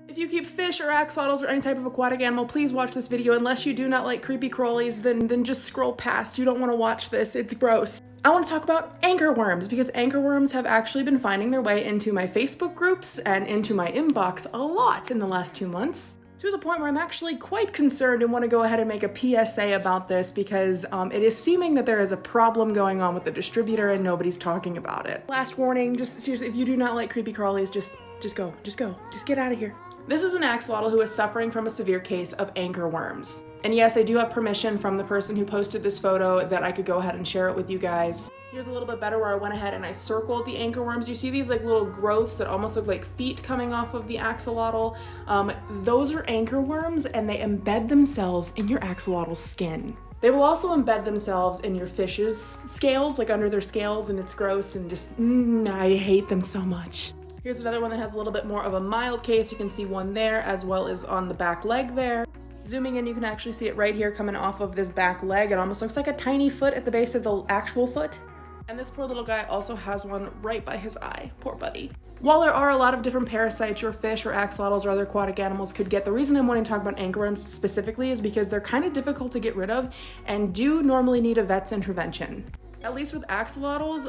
If you keep fish or axolotls or any type of aquatic animal, please watch this video. Unless you do not like creepy crawlies, then just scroll past. You don't want to watch this, it's gross. I want to talk about anchorworms because anchorworms have actually been finding their way into my Facebook groups and into my inbox a lot in the last 2 months. To the point where I'm actually quite concerned and want to go ahead and make a PSA about this because it is seeming that there is a problem going on with the distributor and nobody's talking about it. Last warning, just seriously, if you do not like creepy crawlies, just go, just get out of here. This is an axolotl who is suffering from a severe case of anchorworms. And yes, I do have permission from the person who posted this photo that I could go ahead and share it with you guys. Here's a little bit better where I went ahead and I circled the anchorworms. You see these like little growths that almost look like feet coming off of the axolotl. Those are anchorworms and they embed themselves in your axolotl's skin. They will also embed themselves in your fish's scales, like under their scales, and it's gross and just, I hate them so much. Here's another one that has a little bit more of a mild case. You can see one there as well as on the back leg there. Zooming in, you can actually see it right here coming off of this back leg. It almost looks like a tiny foot at the base of the actual foot. And this poor little guy also has one right by his eye. Poor buddy. While there are a lot of different parasites your fish or axolotls or other aquatic animals could get, the reason I'm wanting to talk about anchorworms specifically is because they're kind of difficult to get rid of and do normally need a vet's intervention. At least with axolotls,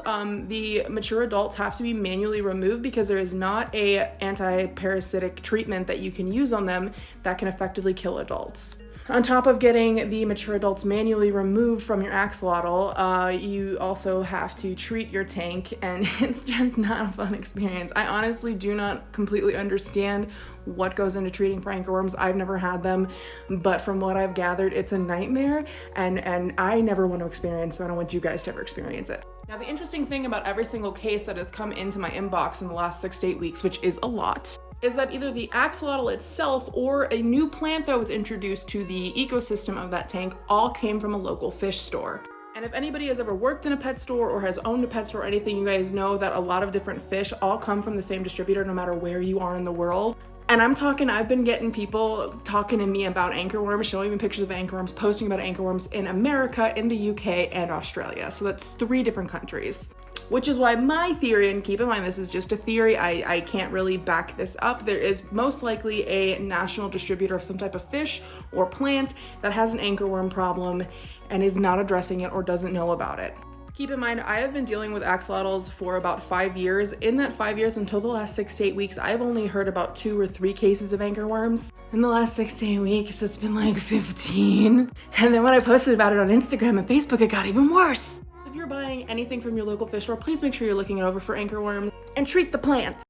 the mature adults have to be manually removed because there is not a anti-parasitic treatment that you can use on them that can effectively kill adults. On top of getting the mature adults manually removed from your axolotl, you also have to treat your tank, and it's just not a fun experience. I honestly do not completely understand what goes into treating for anchorworms. I've never had them, but from what I've gathered, it's a nightmare, and I never want to experience it. I don't want you guys to ever experience it. Now, the interesting thing about every single case that has come into my inbox in the last 6 to 8 weeks, which is a lot, is that either the axolotl itself or a new plant that was introduced to the ecosystem of that tank all came from a local fish store. And if anybody has ever worked in a pet store or has owned a pet store or anything, you guys know that a lot of different fish all come from the same distributor no matter where you are in the world. And I've been getting people talking to me about anchorworms, showing me pictures of anchorworms, posting about anchorworms in America, in the UK, and Australia. So that's 3 different countries. Which is why my theory, and keep in mind this is just a theory, I can't really back this up, there is most likely a national distributor of some type of fish or plant that has an anchorworm problem and is not addressing it or doesn't know about it. Keep in mind, I have been dealing with axolotls for about 5 years. In that 5 years, until the last 6 to 8 weeks, I've only heard about 2 or 3 cases of anchorworms. In the last 6 to 8 weeks, it's been like 15. And then when I posted about it on Instagram and Facebook, it got even worse. So if you're buying anything from your local fish store, please make sure you're looking it over for anchorworms and treat the plants.